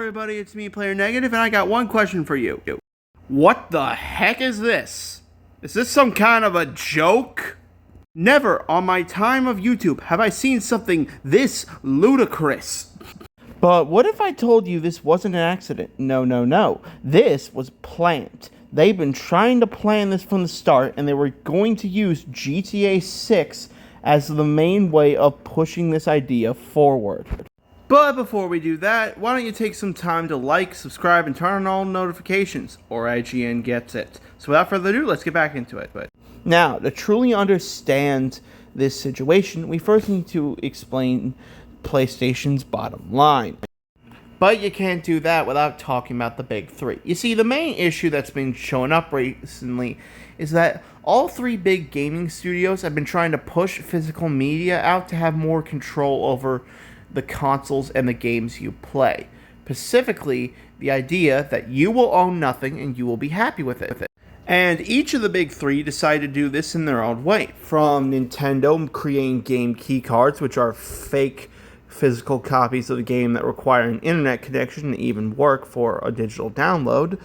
everybody, it's me, Player Negative, and I got one question for you. What the heck is this? Is this some kind of a joke? Never on my time of YouTube have I seen something this ludicrous. But what if I told you this wasn't an accident? No. This was planned. They've been trying to plan this from the start, and they were going to use GTA 6 as the main way of pushing this idea forward. But before we do that, why don't you take some time to like, subscribe, and turn on all notifications, or IGN gets it. So without further ado, let's get back into it. Now, to truly understand this situation, we first need to explain PlayStation's bottom line. But you can't do that without talking about the big three. You see, the main issue that's been showing up recently is that all three big gaming studios have been trying to push physical media out to have more control over the consoles and the games you play. Specifically, the idea that you will own nothing and you will be happy with it. And each of the big three decided to do this in their own way. From Nintendo creating game key cards, which are fake physical copies of the game that require an internet connection to even work for a digital download.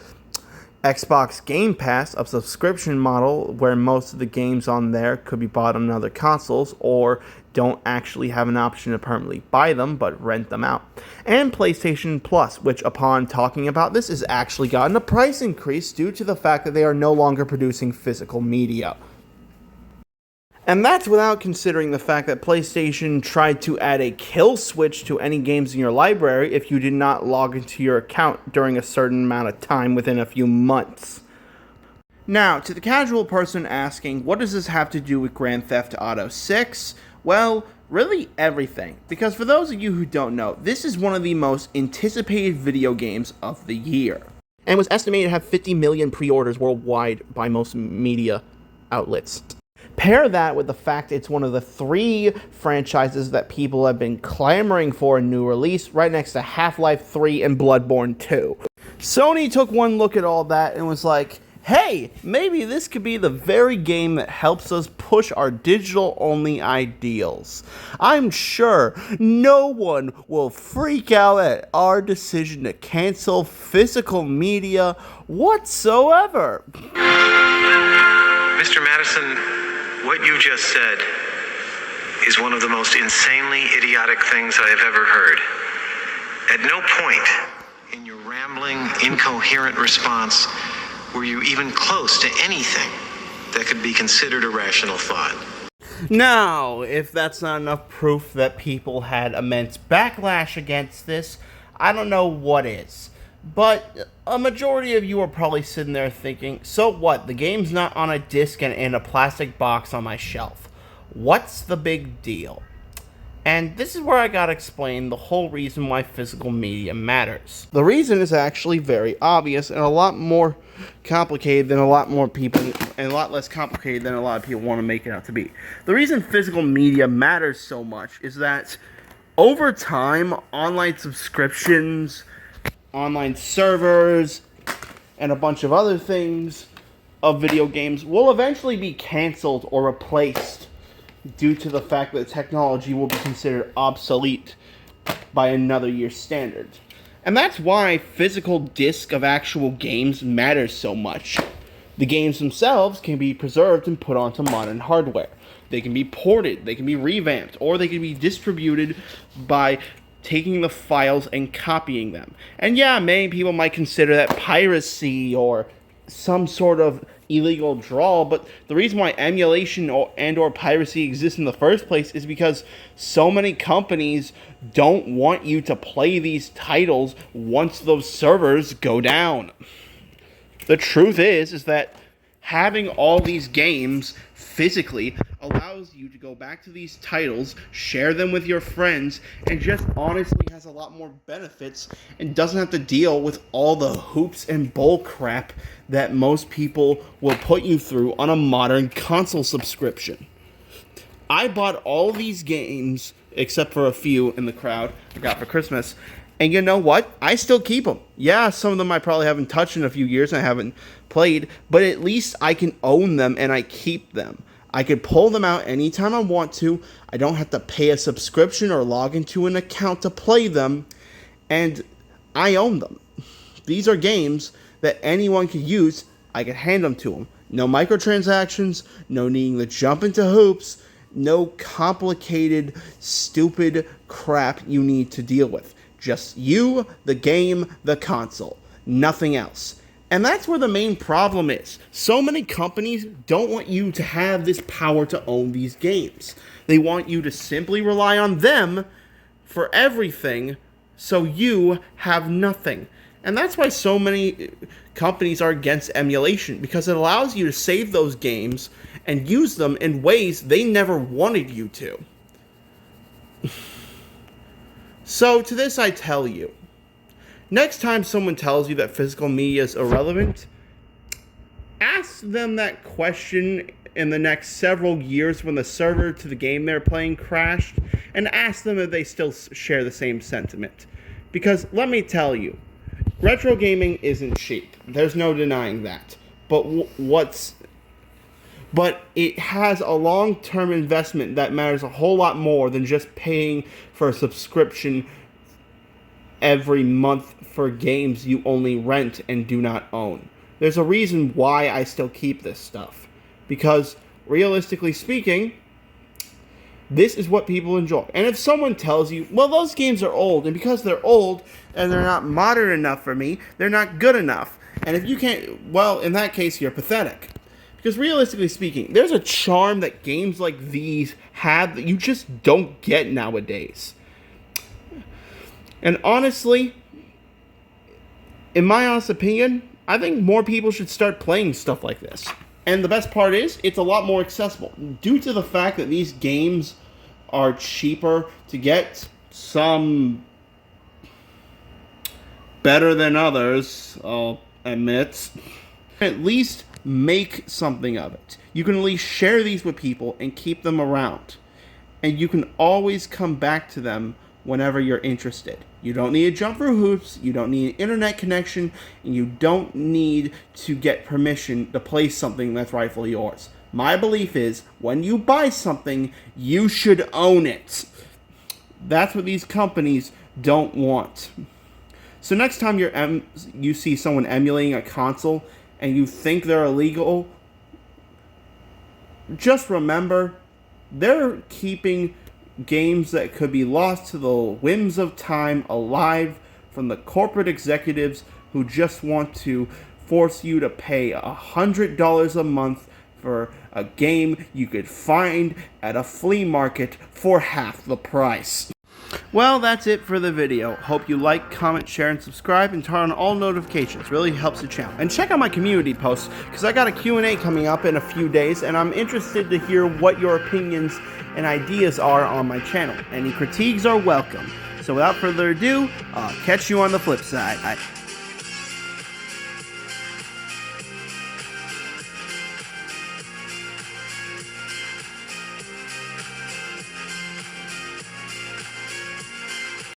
Xbox Game Pass, a subscription model where most of the games on there could be bought on other consoles or don't actually have an option to permanently buy them but rent them out. And PlayStation Plus, which upon talking about this has actually gotten a price increase due to the fact that they are no longer producing physical media. And that's without considering the fact that PlayStation tried to add a kill switch to any games in your library if you did not log into your account during a certain amount of time within a few months. Now, to the casual person asking, what does this have to do with Grand Theft Auto 6? Well, really everything. Because for those of you who don't know, this is one of the most anticipated video games of the year. And was estimated to have 50 million pre-orders worldwide by most media outlets. Pair that with the fact it's one of the three franchises that people have been clamoring for a new release, right next to Half-Life 3 and Bloodborne 2. Sony took one look at all that and was like, hey, maybe this could be the very game that helps us push our digital-only ideals. I'm sure no one will freak out at our decision to cancel physical media whatsoever. Mr. Madison, what you just said is one of the most insanely idiotic things I have ever heard. At no point in your rambling, incoherent response were you even close to anything that could be considered a rational thought. Now, if that's not enough proof that people had immense backlash against this, I don't know what is. But a majority of you are probably sitting there thinking, so what, the game's not on a disc and in a plastic box on my shelf. What's the big deal? And this is where I gotta explain the whole reason why physical media matters. The reason is actually very obvious and a lot more complicated than a lot more people, and a lot less complicated than a lot of people want to make it out to be. The reason physical media matters so much is that over time, online subscriptions, online servers, and a bunch of other things of video games will eventually be canceled or replaced due to the fact that technology will be considered obsolete by another year's standard. And that's why physical disc of actual games matters so much. The games themselves can be preserved and put onto modern hardware. They can be ported, they can be revamped, or they can be distributed by taking the files and copying them. And yeah, many people might consider that piracy or some sort of illegal draw, but the reason why emulation or piracy exists in the first place is because so many companies don't want you to play these titles once those servers go down. The truth is that having all these games physically allows you to go back to these titles, share them with your friends, and just honestly has a lot more benefits and doesn't have to deal with all the hoops and bull crap that most people will put you through on a modern console subscription. I bought all these games, except for a few in the crowd I got for Christmas, and you know what? I still keep them. Yeah, some of them I probably haven't touched in a few years and I haven't played, but at least I can own them and I keep them. I could pull them out anytime I want to. I don't have to pay a subscription or log into an account to play them. And I own them. These are games that anyone can use. I can hand them to them. No microtransactions, no needing to jump into hoops, no complicated, stupid crap you need to deal with. Just you, the game, the console. Nothing else. And that's where the main problem is. So many companies don't want you to have this power to own these games. They want you to simply rely on them for everything, so you have nothing. And that's why so many companies are against emulation, because it allows you to save those games and use them in ways they never wanted you to. So to this I tell you, next time someone tells you that physical media is irrelevant, ask them that question in the next several years when the server to the game they're playing crashed, and ask them if they still share the same sentiment. Because let me tell you, retro gaming isn't cheap. There's no denying that. But it has a long-term investment that matters a whole lot more than just paying for a subscription every month for games you only rent and do not own. There's a reason why I still keep this stuff. Because, realistically speaking, this is what people enjoy. And if someone tells you, well, those games are old, and because they're old and they're not modern enough for me, they're not good enough. And if you can't, well, in that case, you're pathetic. Because realistically speaking, there's a charm that games like these have that you just don't get nowadays. And honestly, in my honest opinion, I think more people should start playing stuff like this. And the best part is, it's a lot more accessible. Due to the fact that these games are cheaper to get, some better than others, I'll admit, at least make something of it. You can at least share these with people and keep them around. And you can always come back to them whenever you're interested. You don't need to jump through hoops, you don't need an internet connection, and you don't need to get permission to play something that's rightfully yours. My belief is, when you buy something, you should own it. That's what these companies don't want. So next time you see someone emulating a console and you think they're illegal, just remember, they're keeping games that could be lost to the whims of time alive from the corporate executives who just want to force you to pay $100 a month for a game you could find at a flea market for half the price. Well, that's it for the video. Hope you like, comment, share, and subscribe, and turn on all notifications. Really helps the channel. And check out my community posts, because I got a Q&A coming up in a few days, and I'm interested to hear what your opinions and ideas are on my channel. Any critiques are welcome. So without further ado, I'll catch you on the flip side.